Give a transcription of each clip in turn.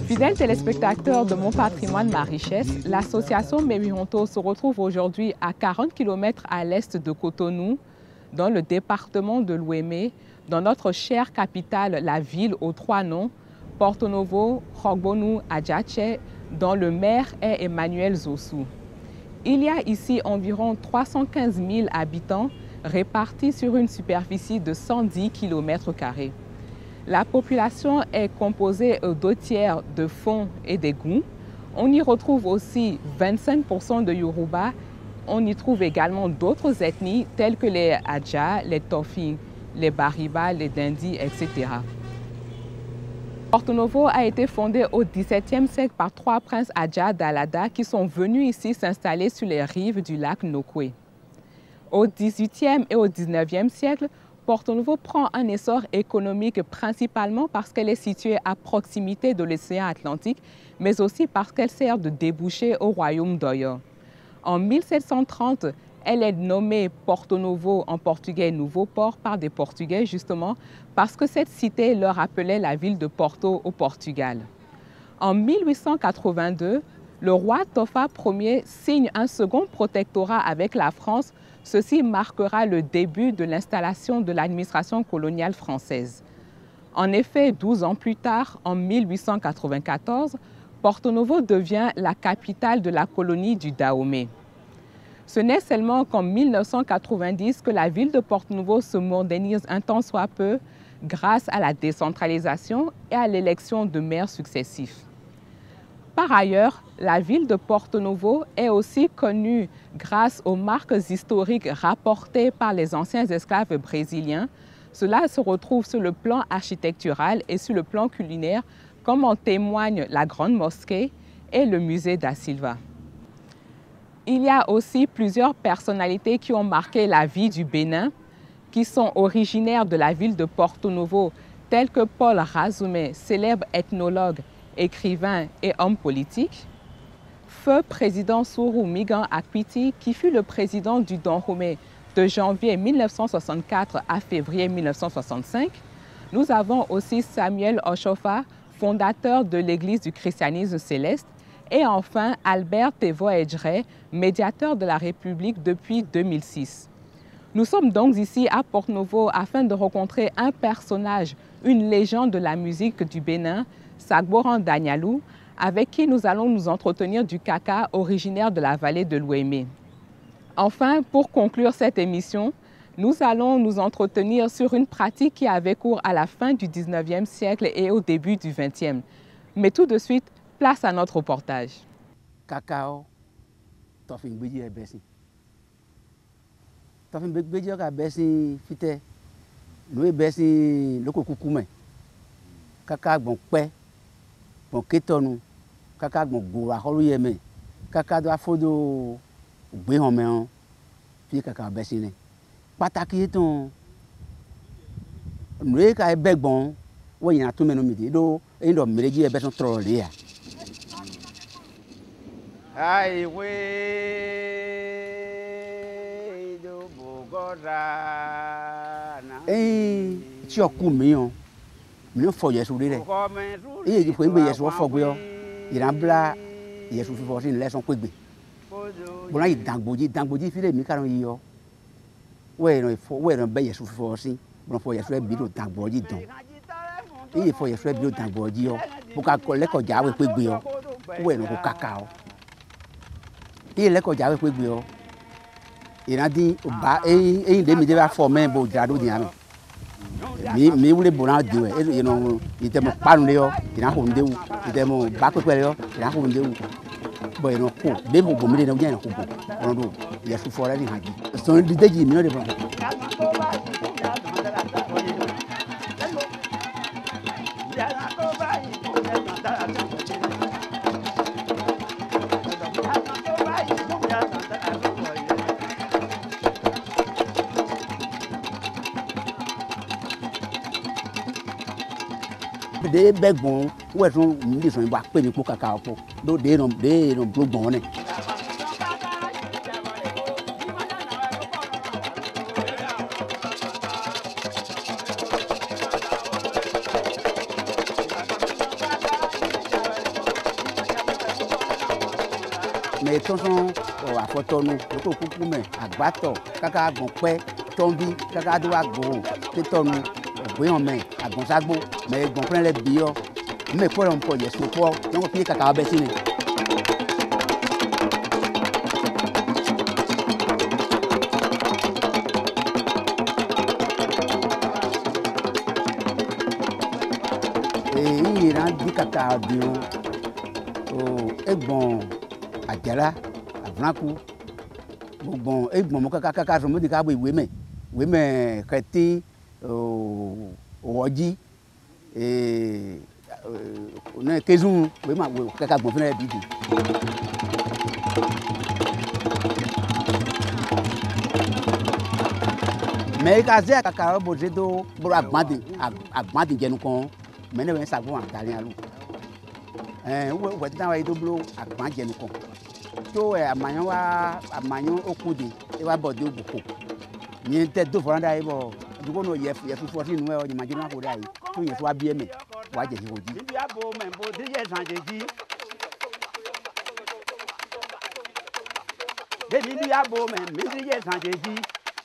Fidèles téléspectateurs de Mon Patrimoine, Ma Richesse, l'association Mémironto se retrouve aujourd'hui à 40 km à l'est de Cotonou, dans le département de l'Ouémé, dans notre chère capitale, la ville aux trois noms, Porto Novo, Rogbonu, Adjache, dont le maire est Emmanuel Zossou. Il y a ici environ 315 000 habitants répartis sur une superficie de 110 km². La population est composée aux 2/3 de fonds et d'égouts. On y retrouve aussi 25% de Yoruba. On y trouve également d'autres ethnies telles que les Adja, les Tofi, les Bariba, les Dindi, etc. Porto Novo a été fondé au XVIIe siècle par 3 princes Adja d'Alada qui sont venus ici s'installer sur les rives du lac Nokwe. Au XVIIIe et au XIXe siècle, Porto Novo prend un essor économique principalement parce qu'elle est située à proximité de l'océan Atlantique, mais aussi parce qu'elle sert de débouché au royaume d'Oyo. En 1730, elle est nommée Porto Novo, en portugais Nouveau Port, par des Portugais justement parce que cette cité leur appelait la ville de Porto au Portugal. En 1882, le roi Tofa Ier signe un second protectorat avec la France. Ceci marquera le début de l'installation de l'administration coloniale française. En effet, 12 ans plus tard, en 1894, Porto Novo devient la capitale de la colonie du Dahomey. Ce n'est seulement qu'en 1990 que la ville de Porto Novo se modernise un tant soit peu grâce à la décentralisation et à l'élection de maires successifs. Par ailleurs, la ville de Porto Novo est aussi connue grâce aux marques historiques rapportées par les anciens esclaves brésiliens. Cela se retrouve sur le plan architectural et sur le plan culinaire, comme en témoignent la Grande Mosquée et le musée da Silva. Il y a aussi plusieurs personnalités qui ont marqué la vie du Bénin, qui sont originaires de la ville de Porto Novo, tels que Paul Razoumé, célèbre ethnologue, écrivain et homme politique. Feu président Sourou Migan Akwiti, qui fut le président du Dahomey de janvier 1964 à février 1965. Nous avons aussi Samuel Oshofa, fondateur de l'Église du christianisme céleste. Et enfin, Albert Tevo Edjre, médiateur de la République depuis 2006. Nous sommes donc ici à Porto Novo afin de rencontrer un personnage, une légende de la musique du Bénin, Sagboran Danyalou, avec qui nous allons nous entretenir du Kaka originaire de la vallée de l'Ouémé. Enfin, pour conclure cette émission, nous allons nous entretenir sur une pratique qui avait cours à la fin du 19e siècle et au début du 20e. Mais tout de suite, place à notre reportage. Cacao, tofin beji e besi. Tofin beji ka besi fite. No e besi loko kukume. Kaka gbon pe. Bon ketonu. Kaka gbon go aholu yeme. Kaka do afodo gbe han me han. Fi kaka besi ne. Pàtàkì ton. No e ka e begbon. Wo yin atu menu midi do e ndo mereji e besi tro le ya. Ai we do bogoda na ti oku mi on mi fo Yesu re e ji fo ngbe Yesu fo gbe o iran bla Yesu fi fo sin leson pegbe bo la dangboji fi le mi karon yi o we no be Yesu fi fo sin bo fo Yesu e bi do dangboji don e fo Yesu e bi do dangboji o bo ka ko le ko ja we pegbe o we no ko kaka o il est déjà avec lui. Il a dit, bah, et il me dit, faut même beau jadou diamant. mi wule bona diwe you know itemo panu leo ina ho ndewu itemo bakwe leo ina ho ndewu bo you know ko be bo mi na unya na ko bo ono ya su fora ni haji so di deji mi no de bo de begbon we tun mi so ba pe mi po kaka po do de no gbon ne me tonson o afotonu to kuku me agbato kaka gun pe tombi kaka do agbo tetonu ogbeyan me agbonsagbo me gbon pren le biyo me po ron po yesu po won fi kaka be sini e ran di kaka bi o egbon Àjàlá Àbúrákú gbogbo egbon mo kaka so mo di ka bo ìwé me keti owoji na kezun we ma we kaka gbon fun e bidi me ka ze kaka bo je do bo agbadi jenu kan me ne we sa gbo antale alu we ta wa do blo agbadi jenu kan to amanyo okude e wa bode ogboko ni te do for under ibo dugo no ye 14 we o ni majina ko dai to ye so wa bi eme wa je ji oji bi abo me bo de ye san jeji de bi abo me mi de ye san jeji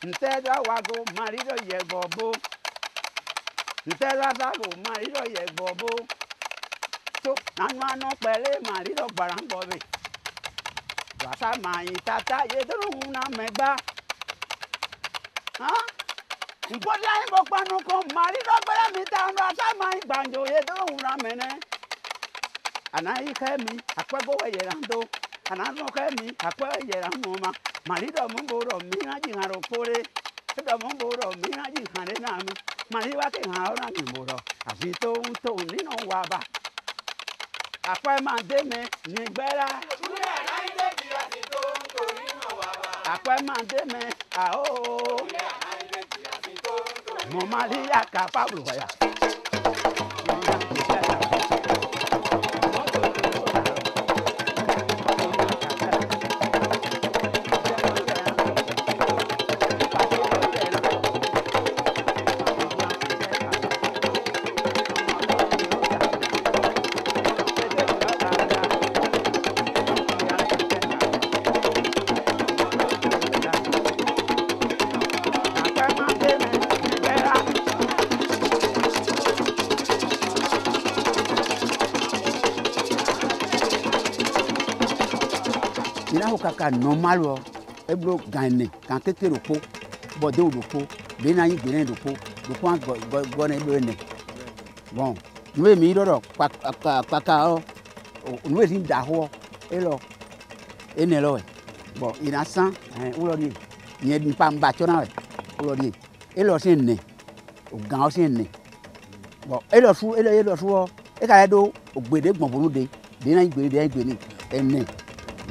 nte da wa go mari do ye bobo nte da go mari do ye bobo to nanu pele mari do gbaran bobe wasa mai tata ye do na megba ha npola imbo panu ko mari do gbere mi ta no wasa mai gbanjo ye do na mene anai kemi apego we ye rando anano kemi apego ye ramo ma mari do mo boro mi na ji haro pore do mo boro mi na ji hare na mi mari wa ke haro na mi boro afi to ni no wa ba apa ma de me ni gbera apa ma de me a o mo maria ka Pablo ya kaka normal o eblo gane kan kekere po bode odopo be na yin gbere odopo go na eblo ne bon nwe mi dodo paka o nwe rin da ho elo ene lo bon ina san o lo ni yen pa mba cho na o lo ni elo se ne o gan o se ne bon elo su o e ka do ogbede gbonbonu de na yin gbere ni ene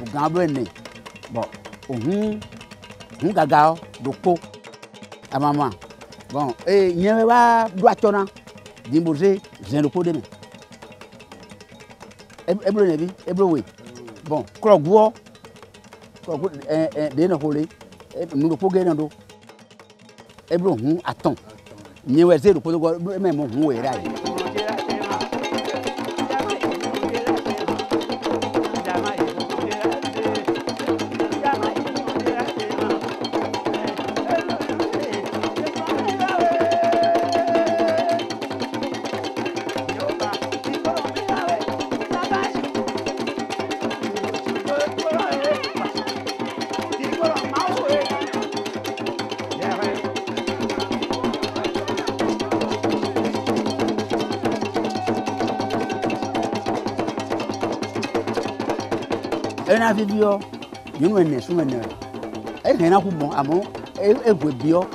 o gan blo ene bon ohun gaga dopo amama bon yen wa do atona dimboze zen dopo de me ebro ne bi ebro we bon krogwo de na hole nu dopo ge na do ebro hun aton yen we ze dopo go me mo hun we rai na fi bio nyunu ene so ene e he na ku bon amo e gwe bio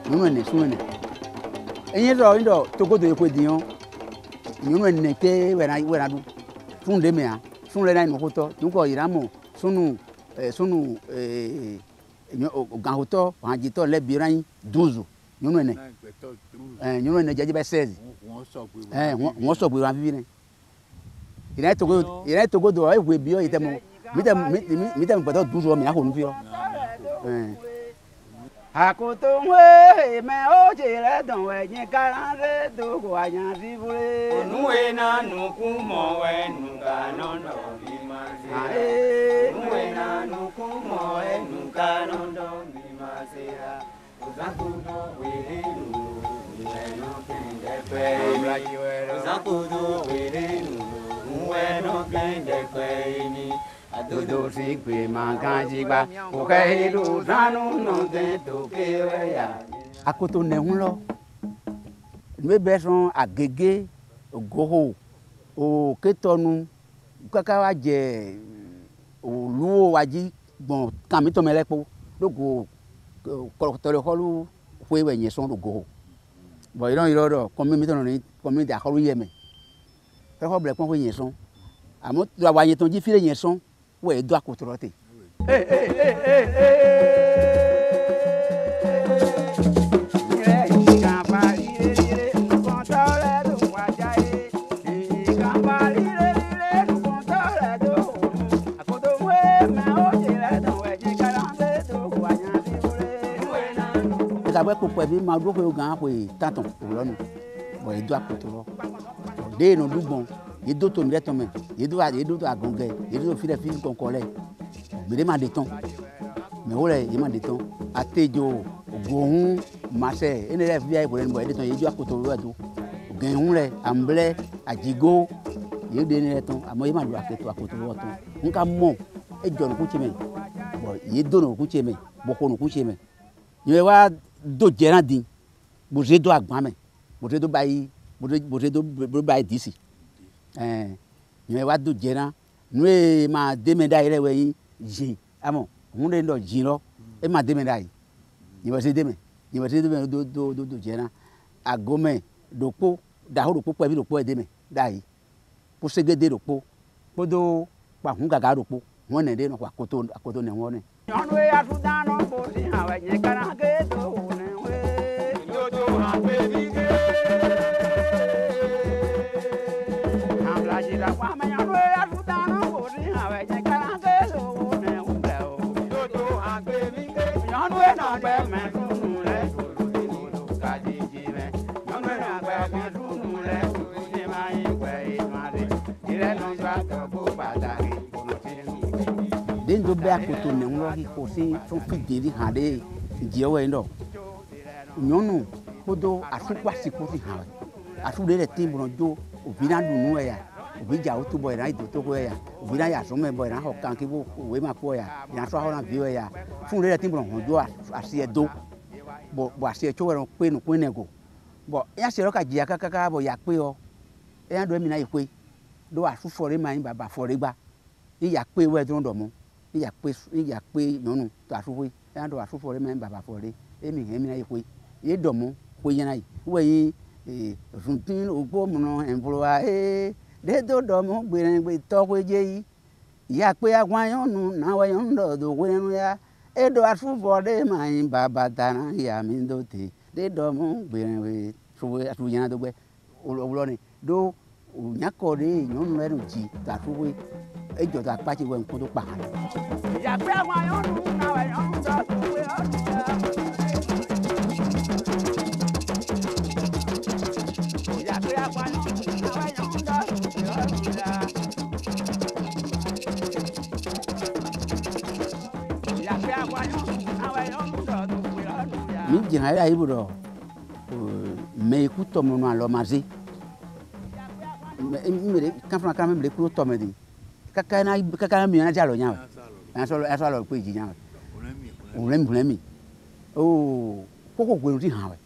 nyunu ene so ene enye do ndo togodo ekwedion nyunu ene te we na du fun de me a fun le na inu ko to nko iramo sunu gan hoto hanjito le biran 12 nyunu ene nyunu ene jeje be 16 won so gbe wan bibi ne ire togodo e gwe bio itemo mi te gbọ́dọ̀ 12 mi ahonu fi o akoto we me o jere don we yin karanre do go ayan si bure onuwe na nuku mo we nuka nondo bi ma se onuwe na nuku mo we nuka nondo bi ma se ra ozakudo we lu we no kende pe ozakudo we lu we no kende pe ni adodo si pe mankanji gba o ke lu sanu no de to ke ya akoto nehun lo me be son agege ogoho o ketonu kaka wa je oluwo waji gbon kan mi to melepo logo ko le holu we we yen son ogoho bo iron irodo kon mi to no ni kon mi da holu yeme pe ko ble kon we yen son amo do wa yen ton ji fire yen son we do akotorote Sabe ko pe bi ma do ko gan ko taton olonu bo e do akotoro de no dugbon ye do to mi le ton me ye do agonge ye do fi le fi konkole gbede ma de ton me wo le ye ma de ton atejo ogohun mase ene le fi ai bo le bo e de ton ye do akotoro do genhun le amble ajigo ye de ni le ton amo ye ma do akotoro ton nka mo e jo no ku che me bo ye do no ku che me bo ko no ku che me ye wa do jeran din bo je do agban me bo je do bayi disi ye wa do jeran nu e ma de me dai re we yin jin amo hun le ndo jin lo e ma de me dai ni bo se de me do jeran agome dopo da ho dopo pe bi dopo e de me dai po segede dopo podo pa hun gaga dopo won ne de no pa akoto ne won ne onu e asudano bo si hawe ye karange do ne we dodo ha pe bi ge amla ji la kwa me onu e asudano bo si hawe ye karange do ne umbe o dodo ha pe bi ge onu e na pe me sunu le do ka ji ji me onu e na pe me sunu le ni mai we ma de dire no gba to bo pataki den do be akoto ne nwo hi ko si fun fidiri hande je we ndo nyonu kodo asukwa siku fi han asu de timbo jo obina dunu ya obija o tubo ira ido to ko ya obina ya so me bo ira ho kan ki bo we ma ko ya ya so ho na bi we ya fun de timbo hon jo asi edo bo asi echo we pe nu kun nego bo ya se ro ka ji akaka bo ya pe o ya do mi na ipe do asu fore ma yin baba fore gba iya pe we do ndo mo iya pe nyonu to asuwe ya do asufo re me baba fore emi na ipe ye do mo ko yin ai we yin funtin ogbo mo no enflowa de do mo gbe to ko je yi iya pe agwan yonu na we yon do we nu ya do asufo re ma yin baba tana ya mi do te de do mo gbe we suwe atu yin do gbe owulo ni do nyako re nyonu re nu ji ta suwe ejo ta pa ti we nkan to pa han ya pe àwọn yonu na we yon do we ya pe àwọn yonu na we yon do ya pe àwọn yonu na we yon do mi jin ara ibudo me ku to mo na lo mazi me kan fran kan me ku to me di kaka mi na jalo nya na so lo pe ji nya o mi o koko gbe ri han we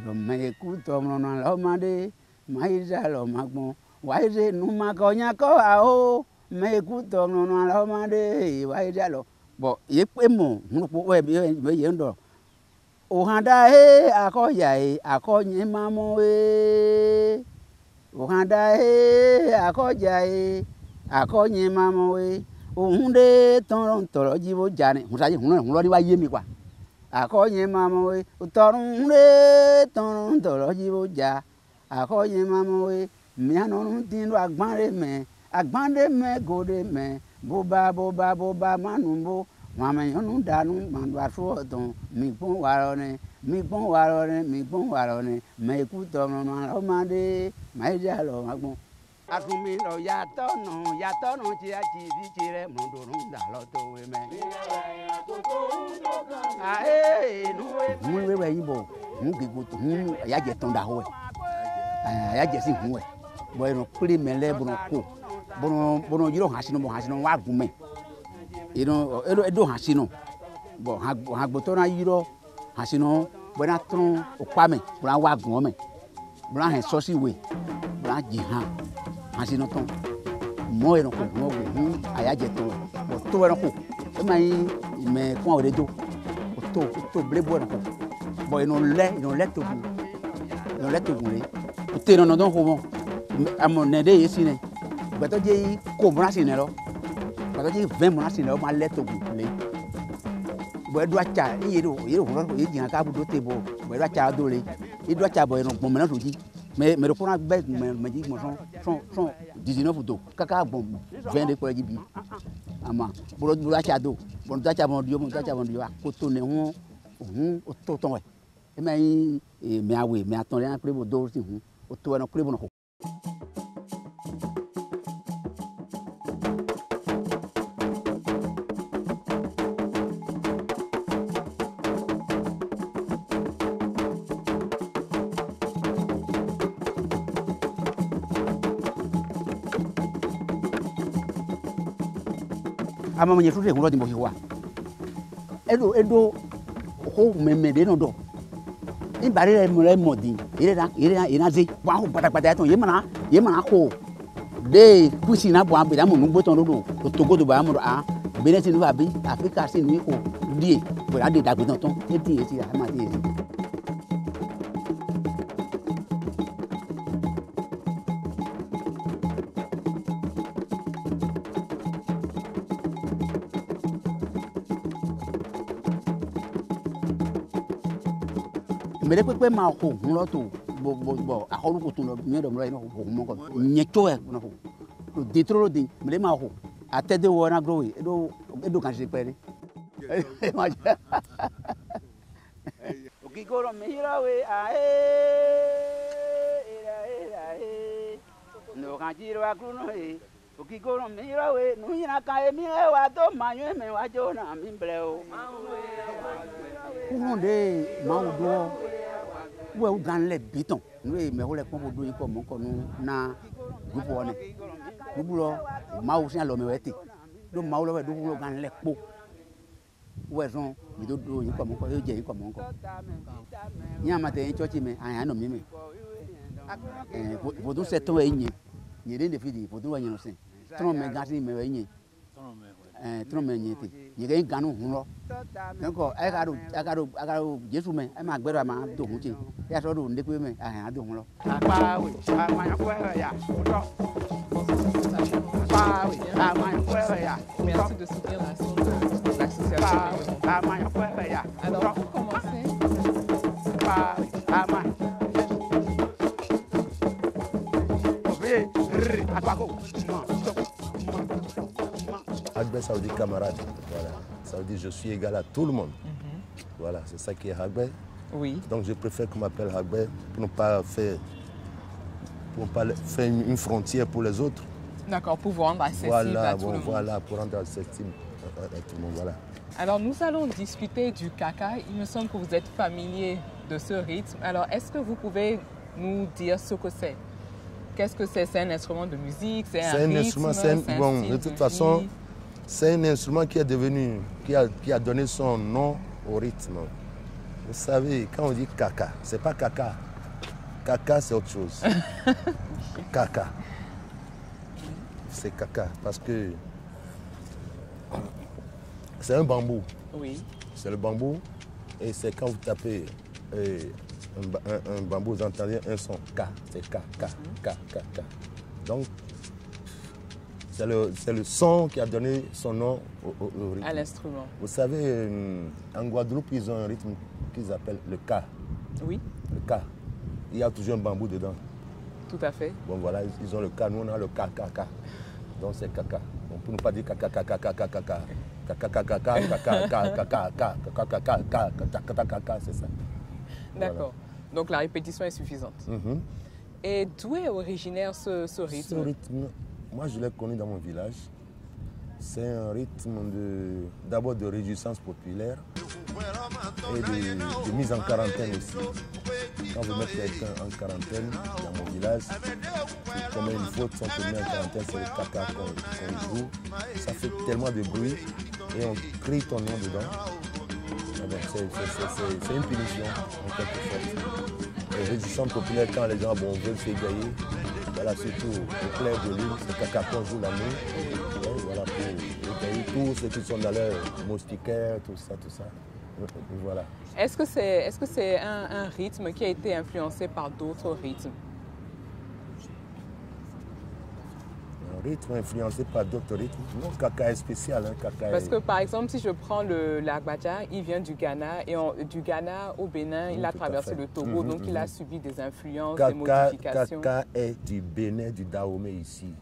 lo me ku to mo na lo ma de ma ija lo ma gbon wa ise nu ma ko nya ko a o mais écoute, on a demandé, ouais, alors. Bon, il est mon, ouais, il est un Ohanda e akoya e akonye mamo e Ohanda e akoya e akonye mamo e Ohunde toron toro jibo jane Musaje huno ri wa ye mi kwa Akonye mamo e Utorunde toron toro jibo ja Akonye mamo e Mi anonu tindo agbande me gode me Boba manumbo Mama yonu danu mandwa suoton mi pon warone me kuto no no mande mai jalo magbon asumi lo ya tono ti a ti di tire mondo nda lo to we me ah nu we yibo nu gigo to nu ya je ton da ho ya je si hu we bo no kuri mele bono yiro hasino wa gume edo hasino bo hagboto na yiro hasino bona tron opame bona wa gun me bona hen so si we bona jihan hasino ton mo eno ko mo gun ayaje ton bo to eno ko e mai me kon oredo to blebo eno ko bo eno le to gun le te no don ko mo amone de yesine gbato je ko bona sine lo Parce que 20 mois c'est normal lettre goulé. Boy doit cha yero yi han ka bu do te bo. Boy doit cha do le. Il doit cha boy no bon maintenant to di. Mais le prend bec me dit mon son 19 do. Kaka bon 20 de ko bi. Ama. Bo doit cha do. Bon doit cha bon dio ko to ne ho o to ton we. E mai e me awe me aton le an pre bo do si hu. O to no pre bo no. Ama mwenye tute ngulo timbo hiwa edo ho meme de no do imbari le modi ire zi wa ho pata ton ye mana ko de kusi na bo abira mo ngbo ton do togo do ba mo a bene ti nu abi Africa si ni ko die bo ade dagbe ton e ti ama ti Mele pepe ma ko hun lo to bo akolu ko tun lo mi do mo ino ko mo ko nye to e no ko de tro de mele ma ko atede wo na grow edo kan se pere o ki ko ro mi ra we a no kan ji ro akru no e o ki ko ro mi ra we nu yin kan e mi e wa to ma yun me wa jo na mi bre o kunde ma o do we u gan le biton we me ho le pon bodo yin ko mo ko nu na gupu one gupu lo ma o sin lo me wete do ma o lo we do gan le po we son mi do yin ko mo ko yo je yin ko mo ko yin ma te yin church me ayan no mi me bodo se ton e yin yin de fidi bodo wa yin no sin ton me gan sin me we yin tron me yin te yin gen gan hun lo nko e ka do Jesu me e ma gbero ma do hun ti ya so do nde pe me ahan do hun lo pa we ma yan ko ya do pa we ma yan ko ya Merci de soutenir l'association. pa ma yan ko ya Alors pour commencer pa ma Hagbe, ça veut dire camarade. Voilà. Ça veut dire je suis égal à tout le monde. Voilà, c'est ça qui est Hagbe. Oui. Donc je préfère qu'on m'appelle Hagbe pour ne pas faire une frontière pour les autres. D'accord, pour vous rendre accessible à tout le monde. Voilà, pour rendre accessible à tout le monde. Voilà. Alors nous allons discuter du kaka. Il me semble que vous êtes familier de ce rythme. Alors est-ce que vous pouvez nous dire ce que c'est? Qu'est-ce que c'est? C'est un instrument de musique? C'est un instrument, de toute façon, c'est un instrument qui est devenu, qui a donné son nom au rythme. Vous savez, quand on dit kaka, c'est pas caca. Kaka, c'est autre chose. Kaka. c'est kaka parce que c'est un bambou. Oui. C'est le bambou et c'est quand vous tapez un bambou, vous entendez un son K, c'est K, K, K, K, K. Donc, c'est le son qui a donné son nom au rythme. À l'instrument. Vous savez, en Guadeloupe, ils ont un rythme qu'ils appellent le K. Oui. Le K. Il y a toujours un bambou dedans. Tout à fait. Bon, voilà, ils ont le K, nous on a le K, K, K. Donc c'est Kaka. On peut ne pas dire Kaka, Kaka, Kaka, Kaka. C'est ça. D'accord. Donc la répétition est suffisante. Et d'où est originaire ce rythme? Ce rythme, moi je l'ai connu dans mon village. C'est un rythme d'abord de réjouissance populaire et de mise en quarantaine aussi. Quand vous mettez quelqu'un en quarantaine dans mon village, c'est comme une faute, si on te met en quarantaine, c'est le caca qu'on joue. Ça fait tellement de bruit et on crie ton nom dedans. C'est une punition en quelque sorte. Les réjouissances populaires, quand les gens veulent s'égayer, voilà, surtout au clair de lune, c'est caca qu'on joue la nuit. Voilà, pour égayer tous ceux qui sont dans leur moustiquaire, tout ça. Voilà. Est-ce que c'est un rythme qui a été influencé par d'autres rythmes? Un rythme influencé par d'autres rythmes? Non, Kaka est spécial. Hein, Kaka parce que par exemple, si je prends l'Agbaja, il vient du Ghana et du Ghana au Bénin, il a traversé le Togo, donc il a subi des influences, des modifications. Kaka est du Bénin, du Dahomey ici.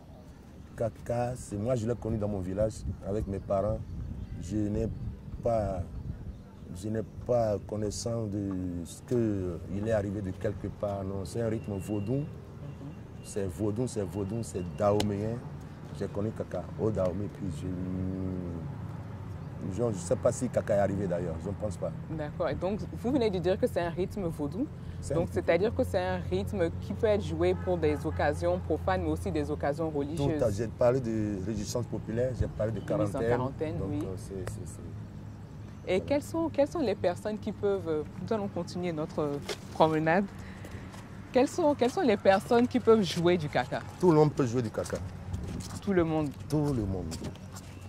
Kaka, moi je l'ai connu dans mon village avec mes parents. Je n'ai pas connaissance de ce qu'il est arrivé de quelque part. Non, c'est un rythme vaudou. C'est vaudou, c'est dahoméen. J'ai connu Kaka au Dahomey, puis je ne sais pas si Kaka est arrivé d'ailleurs, je ne pense pas. D'accord, et donc vous venez de dire que c'est un rythme vaudou. Donc c'est-à-dire que c'est un rythme qui peut être joué pour des occasions profanes, mais aussi des occasions religieuses. J'ai parlé de réjouissance populaire, j'ai parlé de quarantaine. Mise en quarantaine, donc, oui. Et quelles sont les personnes qui peuvent, nous allons continuer notre promenade, quelles sont les personnes qui peuvent jouer du kaka? Tout le monde peut jouer du kaka. Tout le monde? Tout le monde.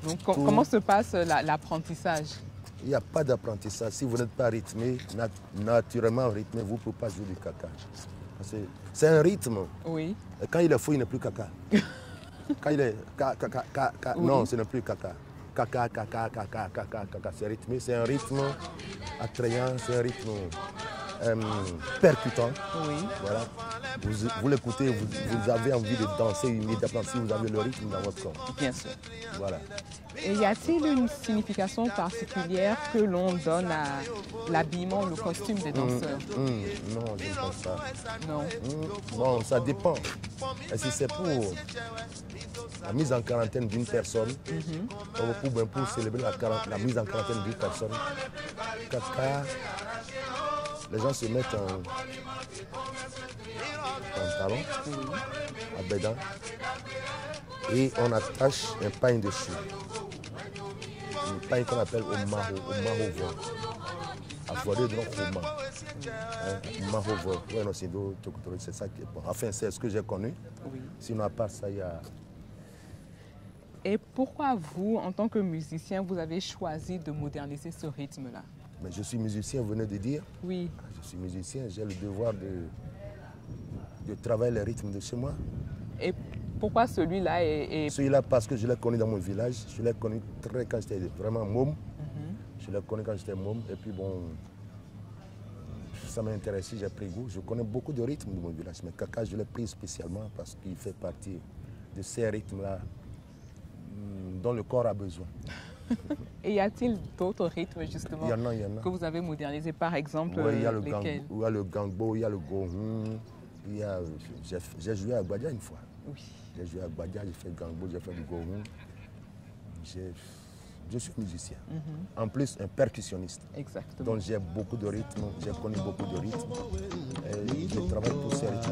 Donc comment se passe l'apprentissage? Il n'y a pas d'apprentissage. Si vous n'êtes pas rythmé, naturellement rythmé, vous ne pouvez pas jouer du kaka. C'est un rythme. Oui. Et quand il est fou, il n'est plus kaka. Quand il est oui. Non, ce n'est plus kaka. Kaka, c'est rythmé, c'est un rythme attrayant, c'est un rythme percutant. Oui. Voilà. Vous l'écoutez, vous avez envie de danser immédiatement si vous avez le rythme dans votre corps. Bien sûr. Voilà. Et y a-t-il une signification particulière que l'on donne à l'habillement, le costume des danseurs? Non, je ne pense pas. Non. Bon, ça dépend. Et si c'est pour la mise en quarantaine d'une personne, pour célébrer la mise en quarantaine d'une personne, Kaka, les gens se mettent en pantalon, à bédan, et on attache un pain dessus. Un pain qu'on appelle Omahovo. C'est ça qui est bon. Enfin, c'est ce que j'ai connu. Oui. Sinon, à part ça, il y a... Et pourquoi vous, en tant que musicien, vous avez choisi de moderniser ce rythme-là? Mais je suis musicien, vous venez de dire. Oui. Je suis musicien, j'ai le devoir de travailler les rythmes de chez moi. Et pourquoi celui-là est... Celui-là, parce que je l'ai connu dans mon village. Je l'ai connu quand j'étais vraiment môme. Je l'ai connu quand j'étais môme. Et puis bon, ça m'a intéressé, j'ai pris goût. Je connais beaucoup de rythmes de mon village. Mais Kaka, je l'ai pris spécialement parce qu'il fait partie de ces rythmes-là dont le corps a besoin. Et y a-t-il d'autres rythmes justement il y en a. que vous avez modernisés, par exemple? Oui, il y a le gangbo, il y a le gohun. J'ai joué à Agbadia une fois. Oui. J'ai joué à Agbadia, j'ai fait gangbo, j'ai fait du gohun. Je suis musicien. En plus, un percussionniste. Exactement. Donc j'ai beaucoup de rythmes, j'ai connu beaucoup de rythmes. Et je travaille pour ces rythmes.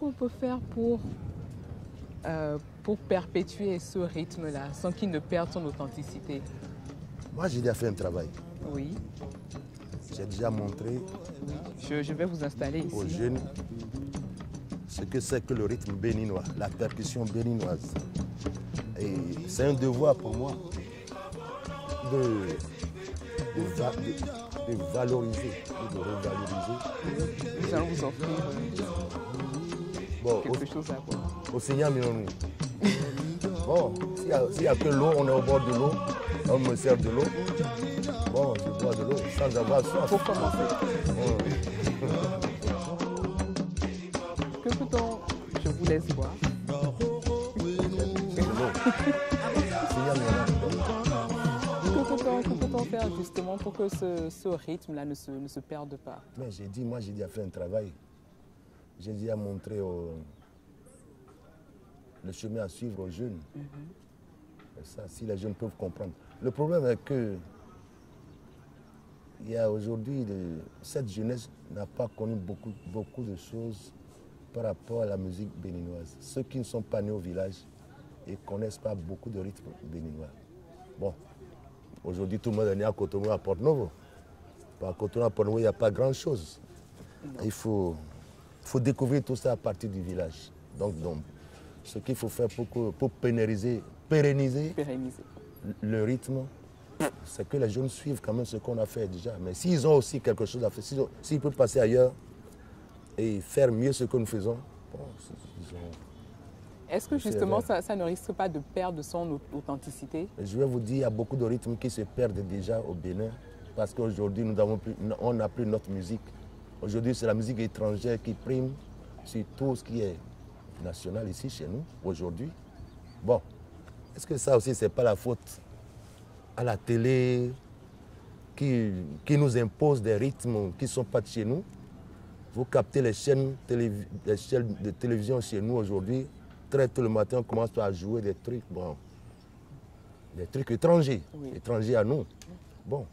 qu'on peut faire pour perpétuer ce rythme-là, sans qu'il ne perde son authenticité? Moi, j'ai déjà fait un travail. Oui. J'ai déjà montré Je vais vous installer ici. aux jeunes ce que c'est que le rythme béninois, la percussion béninoise. Et c'est un devoir pour moi de valoriser, de revaloriser. Nous allons vous offrir quelque chose à boire. Au Seigneur, bon, s'il n'y a que l'eau, on est au bord de l'eau, on me sert de l'eau. Bon, je bois de l'eau sans avoir soif. Pour commencer. Que peut-on... Je vous laisse boire. Que peut-on faire justement pour que ce rythme-là ne se perde pas? Mais moi j'ai déjà fait un travail. J'ai déjà montré le chemin à suivre aux jeunes. Et ça, si les jeunes peuvent comprendre. Le problème est que il y a aujourd'hui, cette jeunesse n'a pas connu beaucoup de choses par rapport à la musique béninoise. Ceux qui ne sont pas nés au village et ne connaissent pas beaucoup de rythmes béninois. Bon, aujourd'hui tout le monde est né à Cotonou, à Porto-Novo. À Cotonou, à Porto-Novo, il n'y a pas grand-chose. Il faut découvrir tout ça à partir du village. Donc ce qu'il faut faire pour pérenniser le rythme, c'est que les jeunes suivent quand même ce qu'on a fait déjà. Mais s'ils ont aussi quelque chose à faire, s'ils peuvent passer ailleurs et faire mieux ce que nous faisons, bon, est-ce que justement ça ne risque pas de perdre son authenticité? Je vais vous dire, il y a beaucoup de rythmes qui se perdent déjà au Bénin parce qu'aujourd'hui, on n'a plus notre musique. Aujourd'hui, c'est la musique étrangère qui prime sur tout ce qui est national ici chez nous, aujourd'hui. Bon, est-ce que ça aussi, ce n'est pas la faute à la télé qui nous impose des rythmes qui ne sont pas de chez nous? Vous captez les chaînes de télévision chez nous aujourd'hui, très tôt le matin, on commence à jouer des trucs, bon, des trucs étrangers, étrangers à nous. Bon,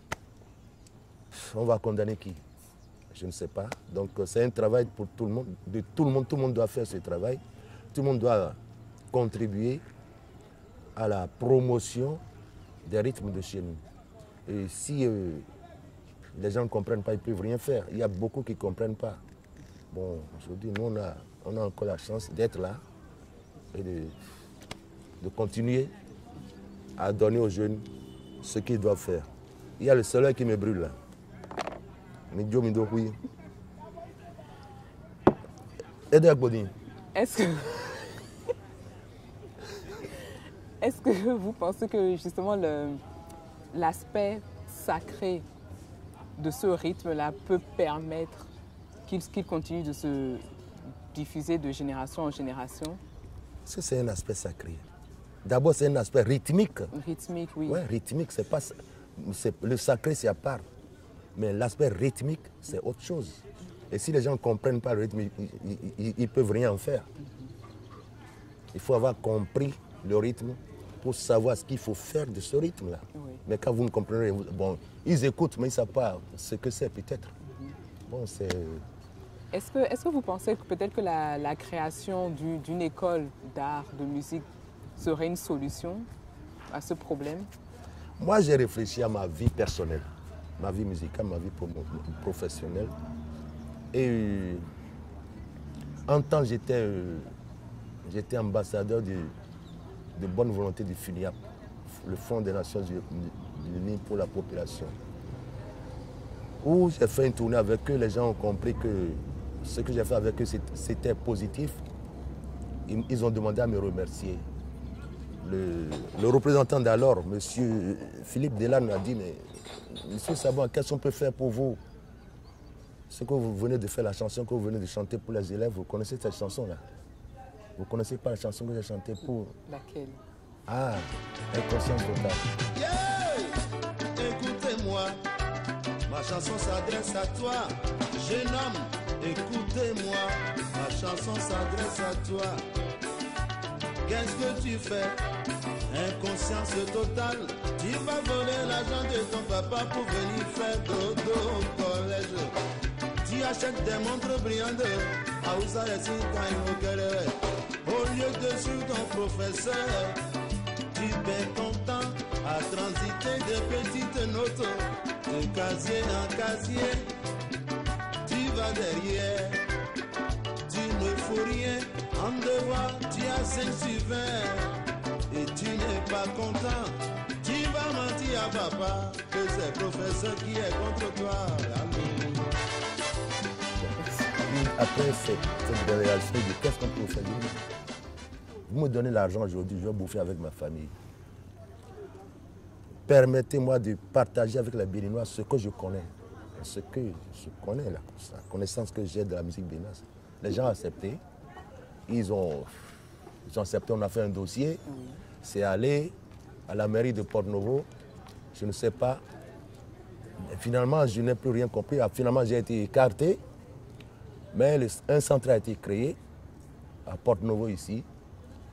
on va condamner qui? Je ne sais pas. Donc c'est un travail pour tout le monde. Tout le monde doit faire ce travail. Tout le monde doit contribuer à la promotion des rythmes de chez nous. Et si les gens ne comprennent pas, ils ne peuvent rien faire. Il y a beaucoup qui ne comprennent pas. Bon, aujourd'hui, nous, on a encore la chance d'être là et de continuer à donner aux jeunes ce qu'ils doivent faire. Il y a le soleil qui me brûle là. Est-ce que vous pensez que justement l'aspect sacré de ce rythme-là peut permettre qu'il continue de se diffuser de génération en génération? C'est un aspect sacré. D'abord, c'est un aspect rythmique. Rythmique, oui. Oui, rythmique, c'est pas... Le sacré, c'est à part. Mais l'aspect rythmique, c'est autre chose. Et si les gens ne comprennent pas le rythme, ils ne peuvent rien en faire. Il faut avoir compris le rythme pour savoir ce qu'il faut faire de ce rythme-là. Oui. Mais quand vous ne comprenez rien, bon, ils écoutent, mais ils ne savent pas ce que c'est peut-être. Bon, c'est... Est-ce que vous pensez que peut-être que la création d'une école d'art, de musique, serait une solution à ce problème? Moi, j'ai réfléchi à ma vie personnelle, ma vie musicale, ma vie professionnelle. Et en temps, j'étais ambassadeur de bonne volonté du FUNIAP, le Fonds des Nations Unies pour la population, où j'ai fait une tournée avec eux. Les gens ont compris que ce que j'ai fait avec eux, c'était positif. Ils ont demandé à me remercier. Le représentant d'alors, M. Philippe Delane, a dit, mais M. Sabon, qu'est-ce qu'on peut faire pour vous? Ce que vous venez de faire, la chanson que vous venez de chanter pour les élèves, vous connaissez cette chanson-là? Vous ne connaissez pas la chanson que j'ai chantée pour... Laquelle? Ah, Inconscience totale. Yeah! Écoutez-moi, ma chanson s'adresse à toi. Jeune homme, écoutez-moi, ma chanson s'adresse à toi. Qu'est-ce que tu fais? Inconscience totale. Tu vas voler l'argent de ton papa pour venir faire dodo au collège. Tu achètes des montres brillantes, Aoussa et Sika et au lieu de suivre ton professeur, tu perds ton temps à transiter des petites notes de casier en casier. Tu vas derrière, tu ne fous rien, en devoir tu as 5 sur 20 et tu n'es pas content. Tu vas mentir à papa que c'est le professeur qui est contre toi. Après cette délégation, je dis qu'est-ce qu'on peut faire? Vous me donnez l'argent aujourd'hui, je vais bouffer avec ma famille. Permettez-moi de partager avec les Béninois ce que je connais. Ce que je connais, la connaissance que j'ai de la musique béninoise. Les gens ont accepté. Ils ont accepté, on a fait un dossier. C'est allé à la mairie de Porto-Novo. Je ne sais pas. Et finalement, je n'ai plus rien compris. Finalement, j'ai été écarté. Mais un centre a été créé à Porto-Novo ici,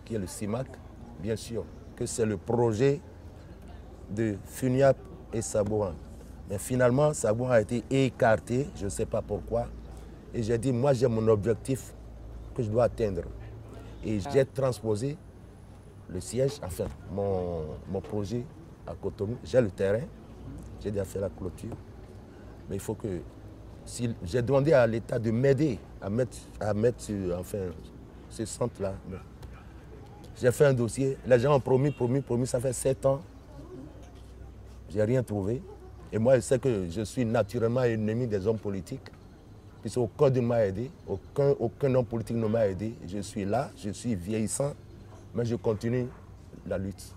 qui est le CIMAC. Bien sûr que c'est le projet de Funiap et Sabouan. Mais finalement, Sabouan a été écarté, je ne sais pas pourquoi. Et j'ai dit, moi j'ai mon objectif que je dois atteindre. Et j'ai transposé le siège, enfin mon projet à Cotonou. J'ai le terrain, j'ai déjà fait la clôture. Mais il faut que... Si, j'ai demandé à l'État de m'aider à mettre enfin, ce centre-là. J'ai fait un dossier, les gens ont promis, ça fait 7 ans. Je n'ai rien trouvé. Et moi, je sais que je suis naturellement ennemi des hommes politiques. Puisque aucun ne m'a aidé, aucun homme politique ne m'a aidé. Je suis là, je suis vieillissant, mais je continue la lutte.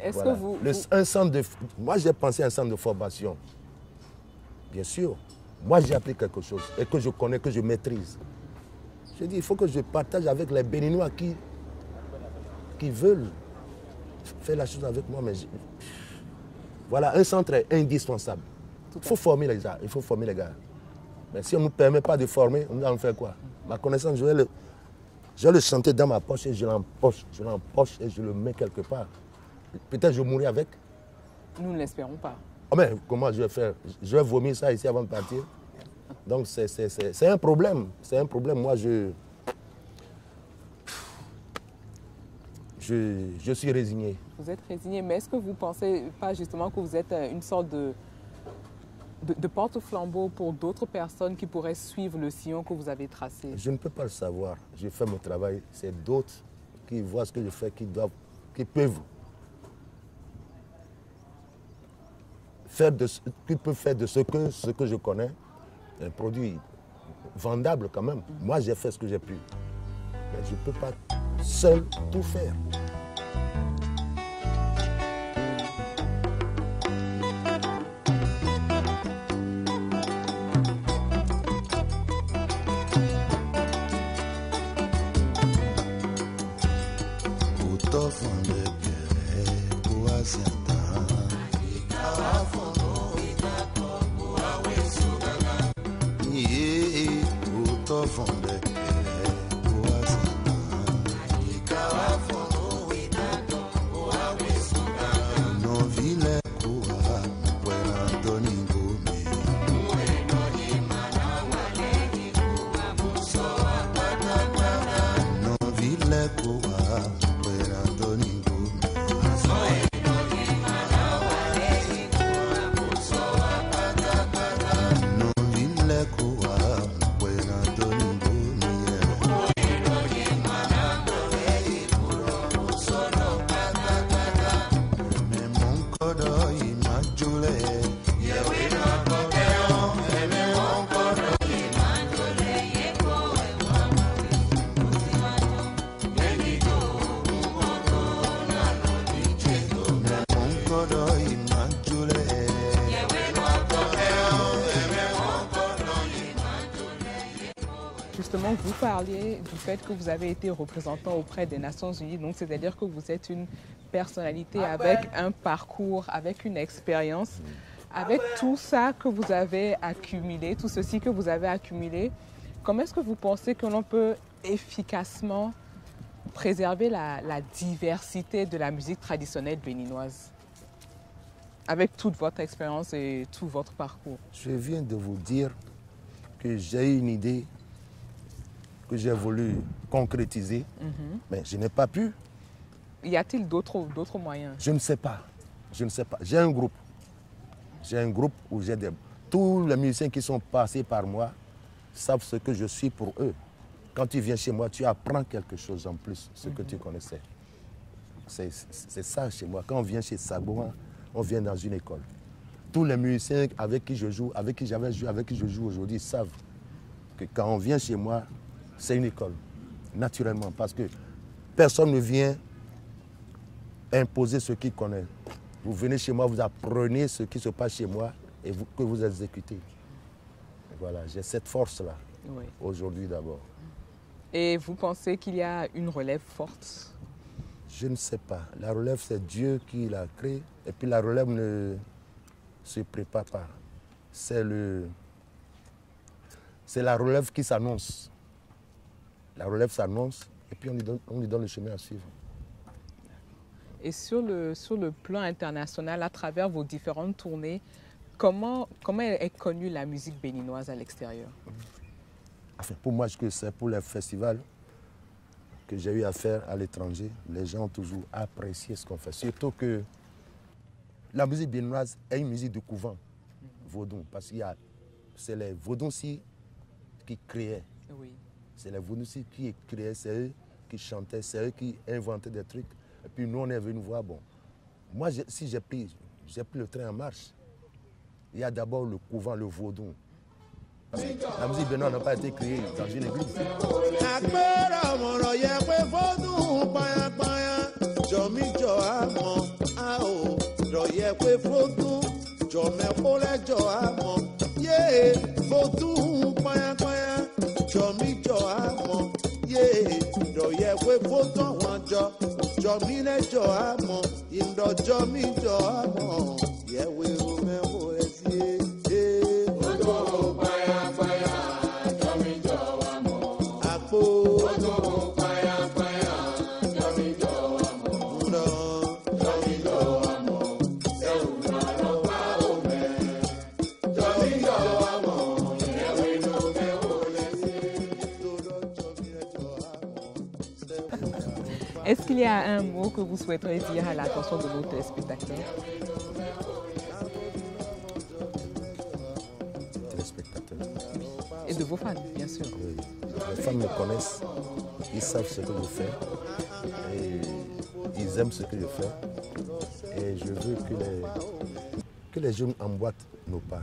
Est-ce voilà. que moi, j'ai pensé à un centre de formation. Bien sûr. Moi, j'ai appris quelque chose et que je connais, que je maîtrise. Je dis, il faut que je partage avec les Béninois qui veulent faire la chose avec moi. Mais voilà, un centre est indispensable. Il faut former les gars. Il faut former les gars. Mais si on ne nous permet pas de former, on va en faire quoi? Ma connaissance, je vais le chanter dans ma poche et je l'empoche et je le mets quelque part. Peut-être je mourrai avec. Nous ne l'espérons pas. Oh mais comment je vais faire? Je vais vomir ça ici avant de partir. Donc c'est un problème. C'est un problème. Moi, je suis résigné. Vous êtes résigné, mais est-ce que vous ne pensez pas justement que vous êtes une sorte de porte-flambeau pour d'autres personnes qui pourraient suivre le sillon que vous avez tracé? Je ne peux pas le savoir. Je fais mon travail. C'est d'autres qui voient ce que je fais, qui peuvent faire de ce que je connais un produit vendable quand même. Moi, j'ai fait ce que j'ai pu. Mais je ne peux pas seul tout faire. Justement, vous parliez du fait que vous avez été représentant auprès des Nations Unies, donc c'est-à-dire que vous êtes une personnalité avec un parcours, avec une expérience. Avec tout ça que vous avez accumulé, tout ceci que vous avez accumulé, comment est-ce que vous pensez que l'on peut efficacement préserver la diversité de la musique traditionnelle béninoise avec toute votre expérience et tout votre parcours? Je viens de vous dire que j'ai une idée que j'ai voulu concrétiser, mais je n'ai pas pu. Y a-t-il d'autres moyens? Je ne sais pas. Je ne sais pas. J'ai un groupe. J'ai un groupe où j'ai des... Tous les musiciens qui sont passés par moi savent ce que je suis pour eux. Quand tu viens chez moi, tu apprends quelque chose en plus, ce que tu connaissais. C'est ça chez moi. Quand on vient chez Sabourin, on vient dans une école. Tous les musiciens avec qui je joue, avec qui j'avais joué, avec qui je joue aujourd'hui, savent que quand on vient chez moi, c'est une école, naturellement, parce que personne ne vient imposer ce qu'il connaît. Vous venez chez moi, vous apprenez ce qui se passe chez moi et que vous exécutez. Voilà, j'ai cette force-là, aujourd'hui d'abord. Et vous pensez qu'il y a une relève forte? Je ne sais pas. La relève, c'est Dieu qui l'a créée. Et puis la relève ne se prépare pas. C'est la relève qui s'annonce. La relève s'annonce et puis on lui donne le chemin à suivre. Et sur le plan international, à travers vos différentes tournées, comment est connue la musique béninoise à l'extérieur? Enfin, pour moi, c'est pour les festivals que j'ai eu à faire à l'étranger. Les gens ont toujours apprécié ce qu'on fait. Surtout que la musique béninoise est une musique de couvent, vaudou. Parce que c'est les vaudous-ci qui créaient. Oui. C'est les vaudous-ci qui créaient, c'est eux qui chantaient, c'est eux qui inventaient des trucs. Et puis nous, on est venus voir, bon, moi, si j'ai pris le train en marche, il y a d'abord le couvent, le vaudou. La musique béninoise n'a pas été créée dans une église. Est-ce qu'il y a un mot que vous souhaiteriez dire à l'attention de nos téléspectateurs? Téléspectateurs. Et de vos fans, bien sûr. Oui. Les fans me connaissent, ils savent ce que je fais, et ils aiment ce que je fais. Et je veux que les jeunes emboîtent nos pas.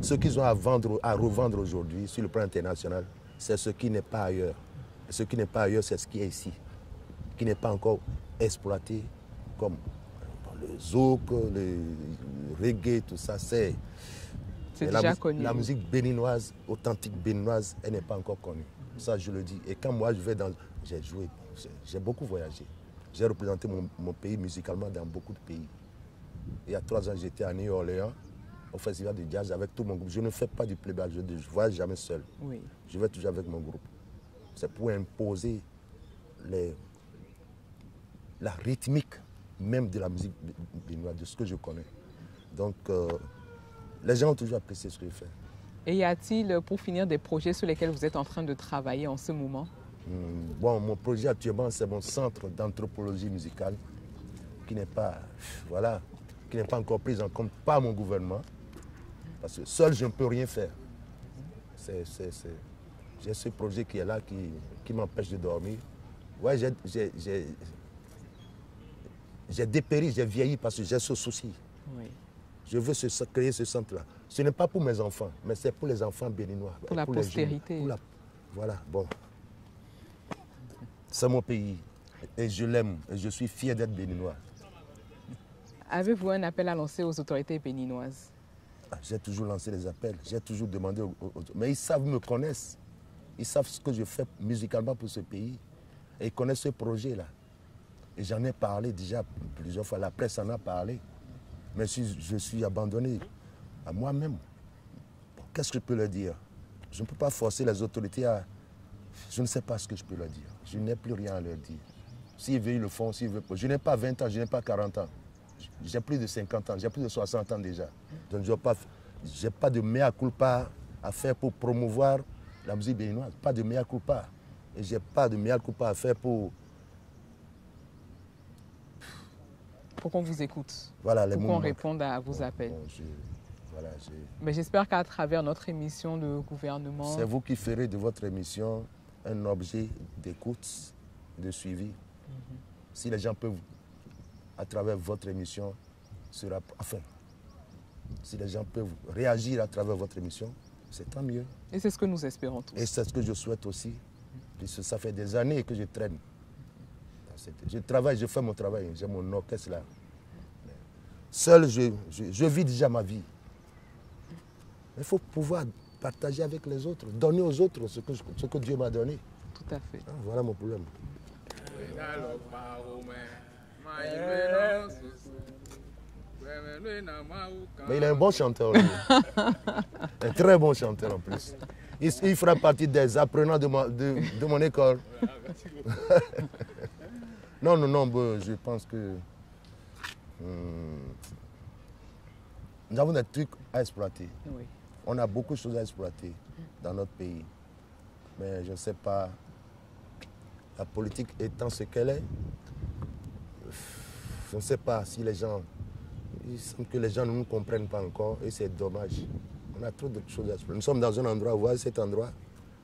Ce qu'ils ont à revendre aujourd'hui sur le plan international, c'est ce qui n'est pas ailleurs. Et ce qui n'est pas ailleurs, c'est ce qui est ici, qui n'est pas encore exploité, comme le zouk, le reggae, tout ça. C'est déjà connu. La musique béninoise, authentique béninoise, elle n'est pas encore connue. Ça, je le dis. Et quand moi, je vais dans... J'ai joué, j'ai beaucoup voyagé. J'ai représenté mon pays musicalement dans beaucoup de pays. Il y a 3 ans, j'étais à New-Orléans, au festival de jazz avec tout mon groupe. Je ne fais pas du playback, je ne voyage jamais seul. Oui. Je vais toujours avec mon groupe. C'est pour imposer la rythmique même de la musique béninoise, de ce que je connais. Donc, les gens ont toujours apprécié ce que je fais. Et y a-t-il, pour finir, des projets sur lesquels vous êtes en train de travailler en ce moment? Bon, mon projet actuellement, c'est mon centre d'anthropologie musicale qui n'est pas, voilà, qui n'est pas encore pris en compte par mon gouvernement. Parce que seul, je ne peux rien faire. J'ai ce projet qui est là, qui m'empêche de dormir. Ouais, j'ai dépéri, j'ai vieilli parce que j'ai ce souci. Oui. Je veux créer ce centre-là. Ce n'est pas pour mes enfants, mais c'est pour les enfants béninois. Pour la postérité. Voilà, bon. C'est mon pays et je l'aime et je suis fier d'être béninois. Avez-vous un appel à lancer aux autorités béninoises? J'ai toujours lancé des appels, j'ai toujours demandé mais ils me connaissent. Ils savent ce que je fais musicalement pour ce pays. Et ils connaissent ce projet-là. Et j'en ai parlé déjà plusieurs fois. La presse en a parlé. Mais si je suis abandonné à moi-même, qu'est-ce que je peux leur dire? Je ne peux pas forcer les autorités à... Je ne sais pas ce que je peux leur dire. Je n'ai plus rien à leur dire. S'ils veulent, ils le font. S'ils veulent pas. Je n'ai pas 20 ans, je n'ai pas 40 ans. J'ai plus de 50 ans, j'ai plus de 60 ans déjà. Donc je n'ai pas de mea culpa à faire pour promouvoir la musique béninoise. Pas de mea culpa. Et je n'ai pas de mea culpa à faire pour qu'on vous écoute, voilà, les pour qu'on réponde à vos appels. Mais j'espère qu'à travers notre émission, le gouvernement... C'est vous qui ferez de votre émission un objet d'écoute, de suivi. Si les gens peuvent, à travers votre émission, si les gens peuvent réagir à travers votre émission, c'est tant mieux. Et c'est ce que nous espérons tous. Et c'est ce que je souhaite aussi, puisque ça fait des années que je traîne. Je travaille, je fais mon travail, j'ai mon orchestre là. Seul, je vis déjà ma vie. Il faut pouvoir partager avec les autres, donner aux autres ce que Dieu m'a donné. Tout à fait. Voilà mon problème. Mais il est un bon chanteur. Un très bon chanteur en plus. Il fera partie des apprenants de mon école. Non, je pense que nous avons des trucs à exploiter. Oui. On a beaucoup de choses à exploiter dans notre pays. Mais je ne sais pas, la politique étant ce qu'elle est, je ne sais pas si les gens, il semble que les gens ne nous comprennent pas encore et c'est dommage. On a trop de choses à exploiter. Nous sommes dans un endroit, vous voyez cet endroit,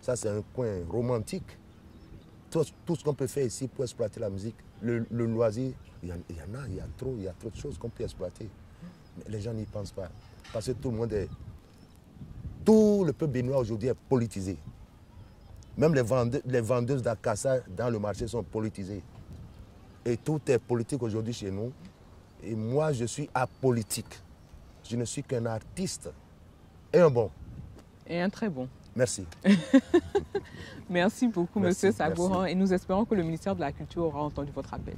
ça c'est un coin romantique. Tout ce qu'on peut faire ici pour exploiter la musique, le loisir, il y a trop de choses qu'on peut exploiter. Mais les gens n'y pensent pas. Parce que tout le peuple béninois aujourd'hui est politisé. Même les vendeuses d'Akassa dans le marché sont politisées. Et tout est politique aujourd'hui chez nous. Et moi, je suis apolitique. Je ne suis qu'un artiste et un bon. Et un très bon. Merci. Merci beaucoup, Monsieur Sagouran. Et nous espérons que le ministère de la Culture aura entendu votre appel.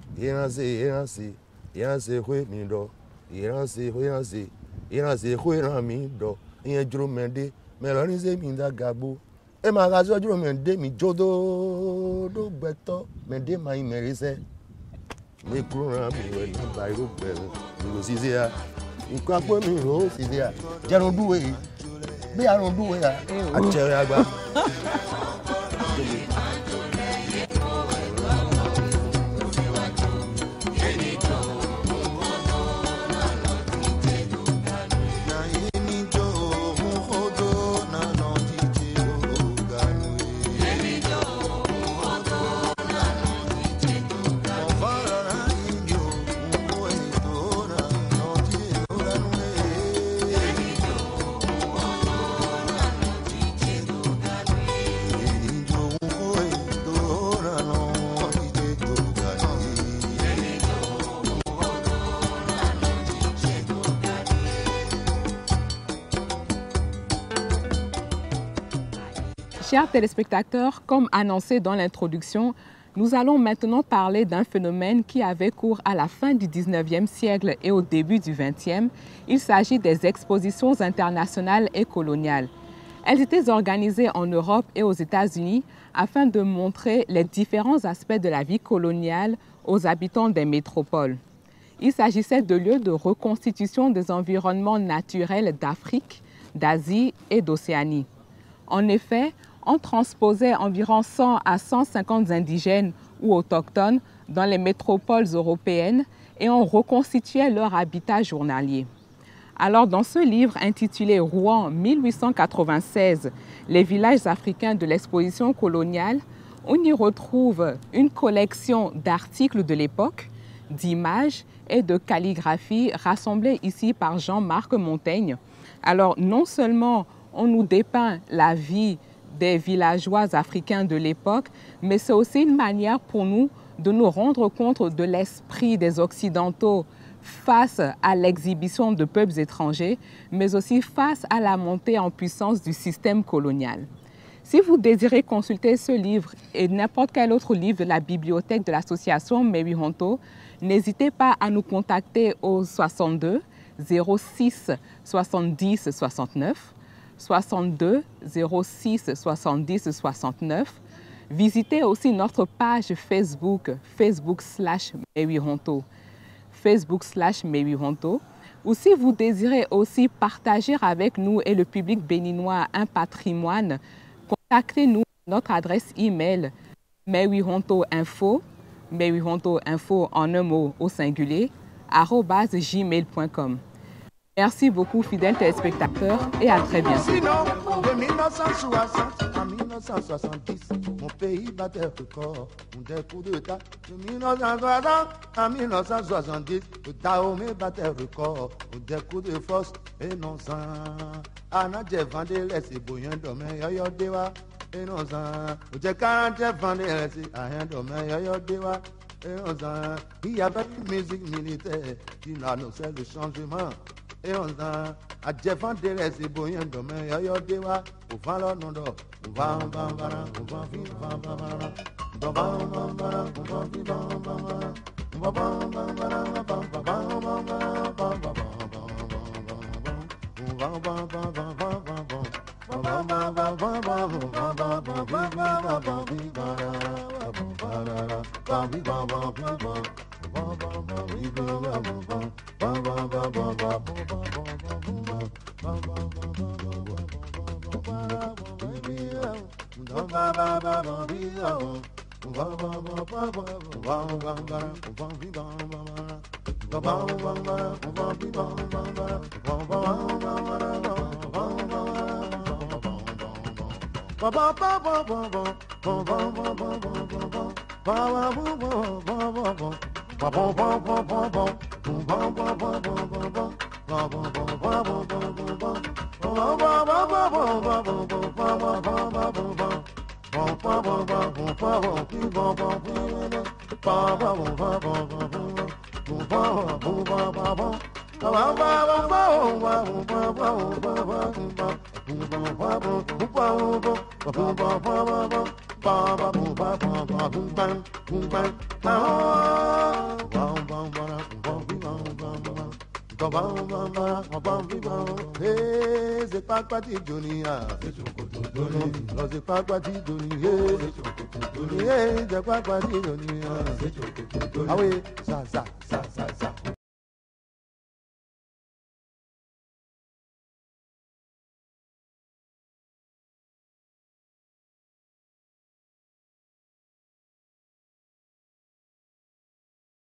Chers téléspectateurs, comme annoncé dans l'introduction, nous allons maintenant parler d'un phénomène qui avait cours à la fin du 19e siècle et au début du 20e. Il s'agit des expositions internationales et coloniales. Elles étaient organisées en Europe et aux États-Unis afin de montrer les différents aspects de la vie coloniale aux habitants des métropoles. Il s'agissait de lieux de reconstitution des environnements naturels d'Afrique, d'Asie et d'Océanie. En effet, on transposait environ 100 à 150 indigènes ou autochtones dans les métropoles européennes et on reconstituait leur habitat journalier. Alors, dans ce livre intitulé « Rouen 1896, les villages africains de l'exposition coloniale », on y retrouve une collection d'articles de l'époque, d'images et de calligraphie rassemblées ici par Jean-Marc Montaigne. Alors, non seulement on nous dépeint la vie des villageois africains de l'époque, mais c'est aussi une manière pour nous de nous rendre compte de l'esprit des Occidentaux face à l'exhibition de peuples étrangers, mais aussi face à la montée en puissance du système colonial. Si vous désirez consulter ce livre et n'importe quel autre livre de la bibliothèque de l'association Mary Honto, n'hésitez pas à nous contacter au 62 06 70 69, 62 06 70 69. Visitez aussi notre page Facebook, Facebook/Mary Honto. Facebook/Mary Honto. Ou si vous désirez aussi partager avec nous et le public béninois un patrimoine, contactez-nous à notre adresse email mewihontoinfo en un mot au singulier, @gmail.com. Merci beaucoup, fidèles téléspectateurs, et à très bientôt. Sinon, de 1960 à 1970, mon pays battait record. Des coups d'État. De 1960 à 1970, le Dahomey battait record. Des coups de force et non sans. Anna Jeffandé laissé bouillon demain, yo dewa. Et non sans. J'ai 40 Jeffandé laissé rien demain, yo dewa. Et non sans. Il y avait une musique militaire qui annonçait le changement. Et on a Jeffandé laissé bouillon demain, yo dewa. Au vent l'onondo, au vent, au vent, au vent, au vent. C'est pas quoi tu donnes, c'est pas quoi tu donnes, c'est pas quoi tu donnes, ah oui, ça.